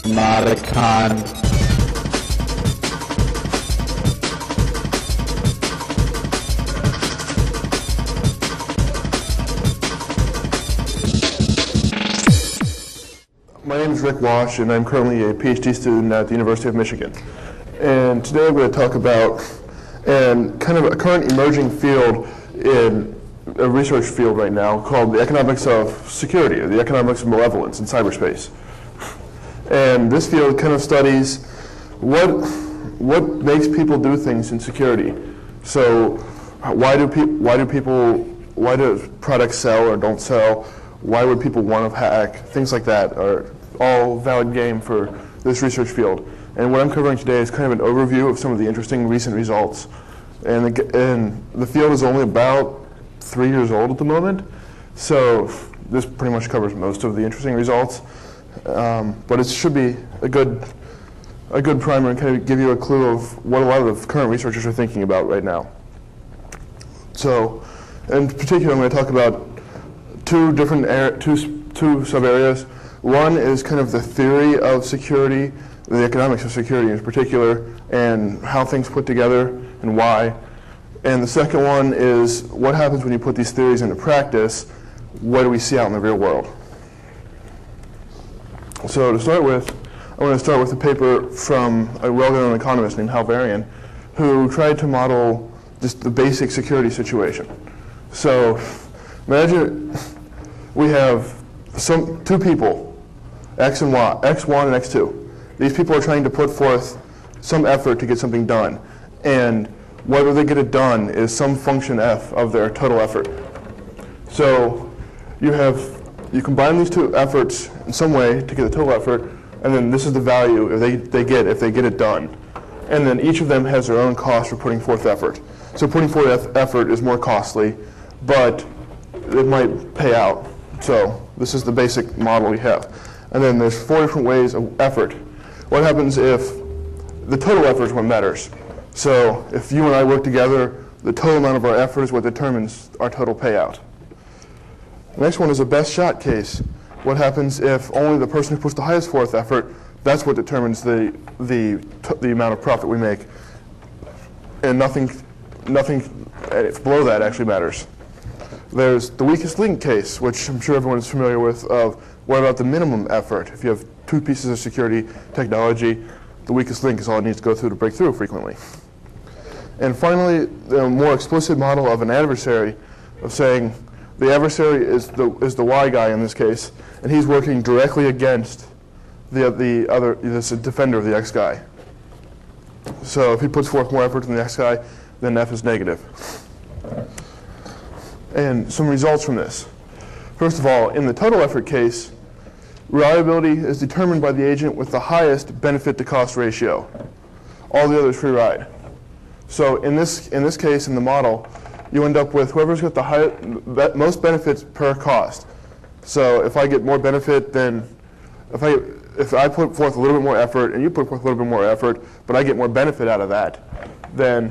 notacon. My name is Rick Wash, and I'm currently a PhD student at the University of Michigan. And today I'm going to talk about kind of a current emerging field in a research field right now called the economics of security, or the economics of malevolence in cyberspace. And this field kind of studies what makes people do things in security. So why do products sell or don't sell? Why would people want to hack? Things like that are all valid game for this research field. And what I'm covering today is kind of an overview of some of the interesting recent results. And the field is only about 3 years old at the moment, so this pretty much covers most of the interesting results. But it should be a good primer and kind of give you a clue of what a lot of the current researchers are thinking about right now. So, in particular, I'm going to talk about two sub areas. One is kind of the theory of security, the economics of security in particular, and how things put together and why. And the second one is what happens when you put these theories into practice. What do we see out in the real world? So to start with, I want to start with a paper from a well-known economist named Hal Varian, who tried to model just the basic security situation. So imagine we have two people, X and Y, X1 and X2. These people are trying to put forth some effort to get something done, and whether they get it done is some function f of their total effort. So you combine these two efforts in some way to get the total effort, and then this is the value if they get it done. And then each of them has their own cost for putting forth effort. So putting forth effort is more costly, but it might pay out. So this is the basic model we have. And then there's 4 different ways of effort. What happens if the total effort is what matters? So if you and I work together, the total amount of our effort is what determines our total payout. The next one is a best shot case. What happens if only the person who puts the highest forth effort, that's what determines the amount of profit we make, and nothing below that actually matters. There's the weakest link case, which I'm sure everyone is familiar with, of what about the minimum effort? If you have 2 pieces of security technology, the weakest link is all it needs to go through to break through frequently. And finally, the more explicit model of an adversary, of saying the adversary is the Y guy in this case, and he's working directly against this defender of the X guy. So if he puts forth more effort than the X guy, then F is negative. And some results from this. First of all, in the total effort case, reliability is determined by the agent with the highest benefit to cost ratio. All the others free ride. So in this case, in the model, you end up with whoever's got the most benefits per cost. So if I get more benefit, then if I put forth a little bit more effort and you put forth a little bit more effort, but I get more benefit out of that, then,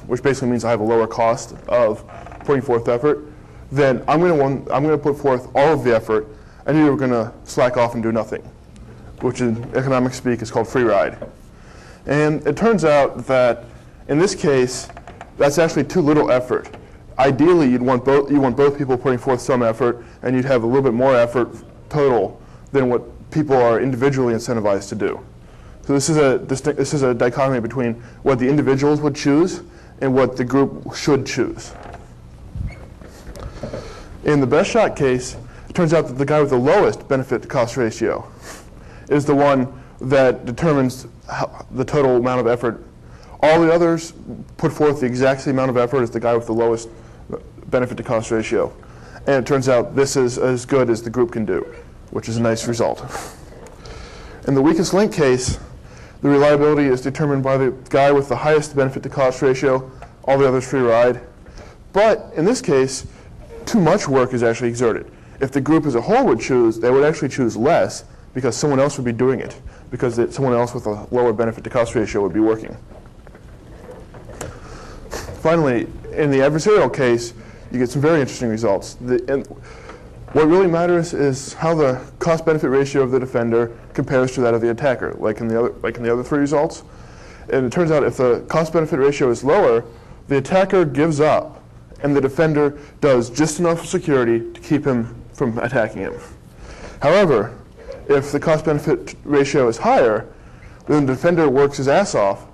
which basically means I have a lower cost of putting forth effort, then I'm going to put forth all of the effort, and you're going to slack off and do nothing, which in economic speak is called free ride. And it turns out that in this case, that's actually too little effort. Ideally, you want both people putting forth some effort, and you'd have a little bit more effort total than what people are individually incentivized to do. So this is a dichotomy between what the individuals would choose and what the group should choose. In the best shot case, it turns out that the guy with the lowest benefit to cost ratio is the one that determines the total amount of effort. All the others put forth the exact same amount of effort as the guy with the lowest benefit to cost ratio. And it turns out this is as good as the group can do, which is a nice result. In the weakest link case, the reliability is determined by the guy with the highest benefit to cost ratio, all the others free ride. But in this case, too much work is actually exerted. If the group as a whole would choose, they would actually choose less because someone else would be doing it, because someone else with a lower benefit to cost ratio would be working. Finally, in the adversarial case, you get some very interesting results. What really matters is how the cost-benefit ratio of the defender compares to that of the attacker, like in the other three results. And it turns out if the cost-benefit ratio is lower, the attacker gives up, and the defender does just enough security to keep him from attacking him. However, if the cost-benefit ratio is higher, then the defender works his ass off,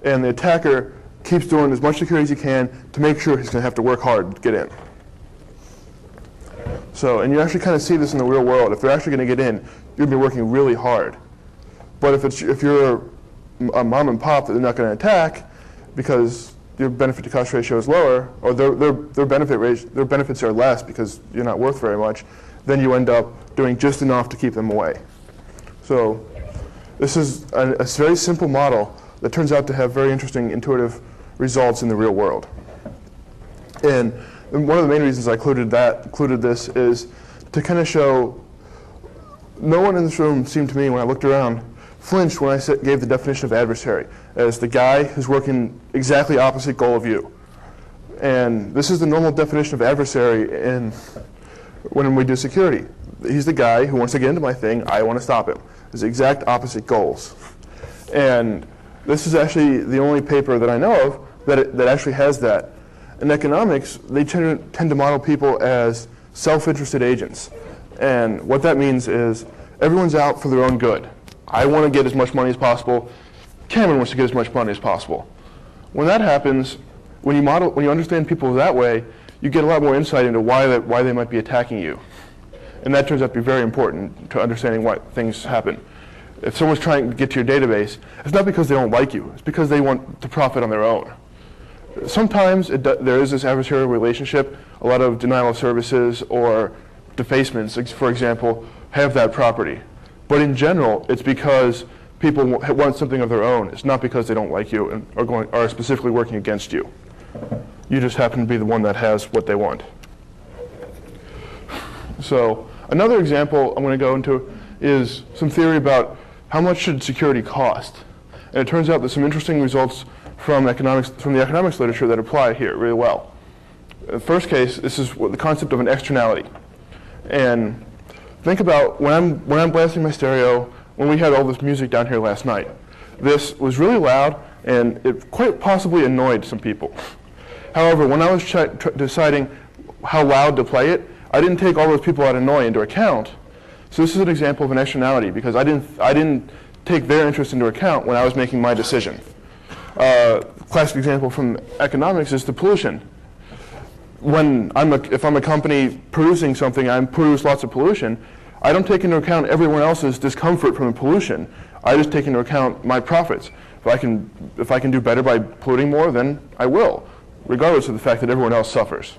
and the attacker keeps doing as much security as he can to make sure he's going to have to work hard to get in. So, and you actually kind of see this in the real world. If they're actually going to get in, you're going to be working really hard. But if you're a mom and pop that they're not going to attack because your benefit to cost ratio is lower, or their benefits are less because you're not worth very much, then you end up doing just enough to keep them away. So this is a very simple model that turns out to have very interesting intuitive results in the real world. And one of the main reasons I included this is to kind of show no one in this room seemed to me, when I looked around, flinched when I gave the definition of adversary as the guy who's working exactly opposite goal of you. And this is the normal definition of adversary when we do security. He's the guy who wants to get into my thing, I want to stop him. There's exact opposite goals. And this is actually the only paper that I know of that actually has that. In economics, they tend to model people as self-interested agents. And what that means is everyone's out for their own good. I want to get as much money as possible. Cameron wants to get as much money as possible. When that happens, when you understand people that way, you get a lot more insight into why they might be attacking you. And that turns out to be very important to understanding why things happen. If someone's trying to get to your database, it's not because they don't like you. It's because they want to profit on their own. Sometimes there is this adversarial relationship. A lot of denial of services or defacements, for example, have that property. But in general, it's because people want something of their own. It's not because they don't like you and are specifically working against you. You just happen to be the one that has what they want. So another example I'm going to go into is some theory about how much should security cost. And it turns out there's some interesting results from the economics literature that apply here really well. In the first case, this is the concept of an externality. And think about when I'm blasting my stereo, when we had all this music down here last night. This was really loud, and it quite possibly annoyed some people. However, when I was deciding how loud to play it, I didn't take all those people I'd annoy into account. So this is an example of an externality because I didn't take their interest into account when I was making my decision. Classic example from economics is the pollution. If I'm a company producing something, I produce lots of pollution, I don't take into account everyone else's discomfort from the pollution. I just take into account my profits. If I can do better by polluting more, then I will, regardless of the fact that everyone else suffers.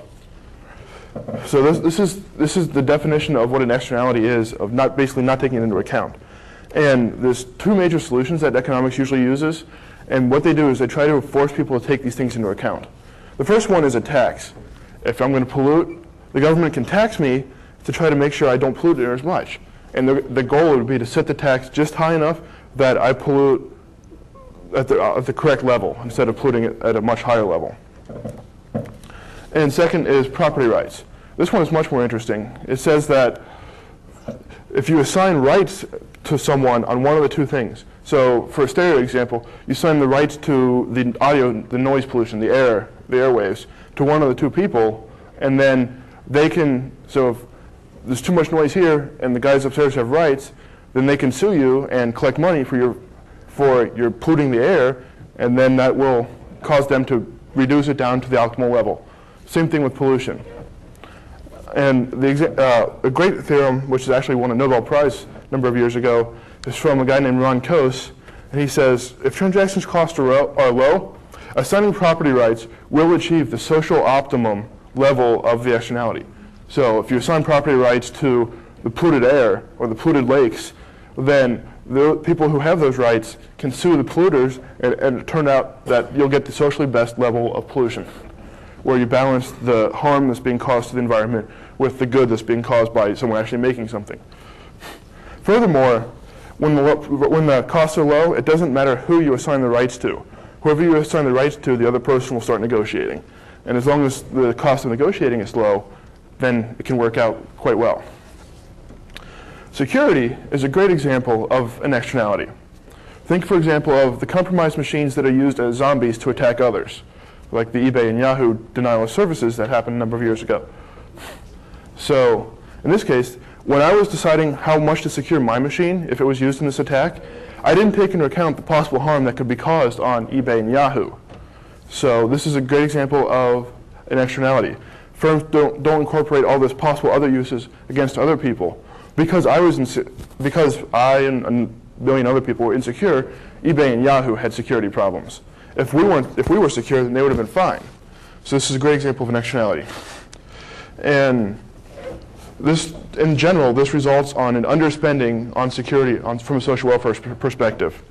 So this is the definition of what an externality is, of basically not taking it into account. And there's two major solutions that economics usually uses. And what they do is they try to force people to take these things into account. The first one is a tax. If I'm going to pollute, the government can tax me to try to make sure I don't pollute it as much. And the goal would be to set the tax just high enough that I pollute at the correct level instead of polluting it at a much higher level. And second is property rights. This one is much more interesting. It says that if you assign rights to someone on one of the two things, so for a stereo example, you assign the rights to the audio, the noise pollution, the airwaves, to one of the two people, and then they can, so if there's too much noise here and the guys upstairs have rights, then they can sue you and collect money for your polluting the air, and then that will cause them to reduce it down to the optimal level. Same thing with pollution. And a great theorem, which actually won a Nobel Prize a number of years ago, is from a guy named Ron Coase, and he says, if transactions costs are low, assigning property rights will achieve the social optimum level of the externality. So if you assign property rights to the polluted air or the polluted lakes, then the people who have those rights can sue the polluters, and it turned out that you'll get the socially best level of pollution, where you balance the harm that's being caused to the environment with the good that's being caused by someone actually making something. Furthermore, when the costs are low, it doesn't matter who you assign the rights to. Whoever you assign the rights to, the other person will start negotiating. And as long as the cost of negotiating is low, then it can work out quite well. Security is a great example of an externality. Think, for example, of the compromised machines that are used as zombies to attack others, like the eBay and Yahoo denial of services that happened a number of years ago. So, in this case, when I was deciding how much to secure my machine, if it was used in this attack, I didn't take into account the possible harm that could be caused on eBay and Yahoo. So this is a great example of an externality. Firms don't incorporate all those possible other uses against other people. Because I and a million other people were insecure, eBay and Yahoo had security problems. If we were secure, then they would have been fine. So this is a great example of an externality. And this, in general, this results on an underspending on security from a social welfare perspective.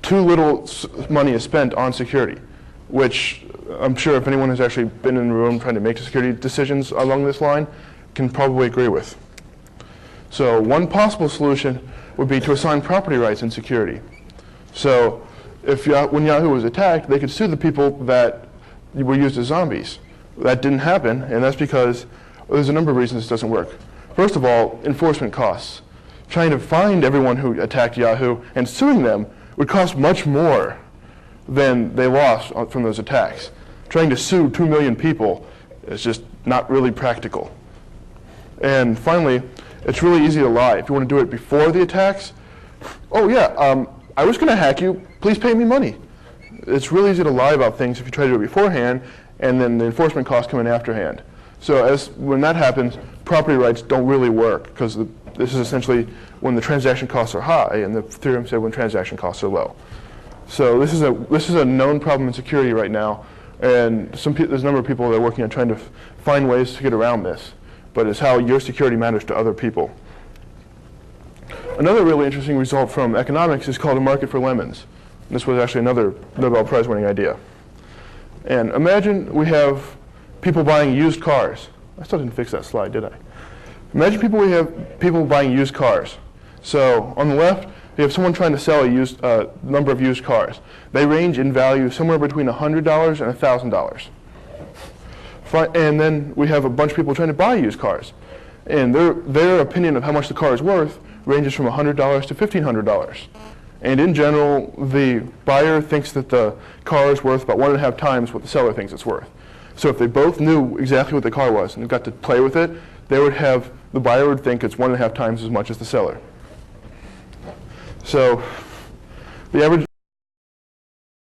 Too little money is spent on security, which I'm sure if anyone has actually been in the room trying to make security decisions along this line can probably agree with. So one possible solution would be to assign property rights in security. So when Yahoo was attacked, they could sue the people that were used as zombies. That didn't happen, and that's because there's a number of reasons this doesn't work. First of all, enforcement costs. Trying to find everyone who attacked Yahoo and suing them would cost much more than they lost from those attacks. Trying to sue 2 million people is just not really practical. And finally, it's really easy to lie. If you want to do it before the attacks, oh yeah, I was going to hack you, please pay me money. It's really easy to lie about things if you try to do it beforehand, and then the enforcement costs come in afterhand. So when that happens, property rights don't really work, because this is essentially when the transaction costs are high, and the theorem said when transaction costs are low. So this is a known problem in security right now, and there's a number of people that are working on trying to find ways to get around this, but it's how your security matters to other people. Another really interesting result from economics is called a market for lemons. This was actually another Nobel Prize winning idea. And imagine we have people buying used cars. I still didn't fix that slide, did I? Imagine we have people buying used cars. So on the left, you have someone trying to sell a number of used cars. They range in value somewhere between $100 and $1,000. And then we have a bunch of people trying to buy used cars. And their opinion of how much the car is worth ranges from $100 to $1,500. And in general, the buyer thinks that the car is worth about 1.5 times what the seller thinks it's worth. So if they both knew exactly what the car was and got to play with it, the buyer would think it's 1.5 times as much as the seller. So the average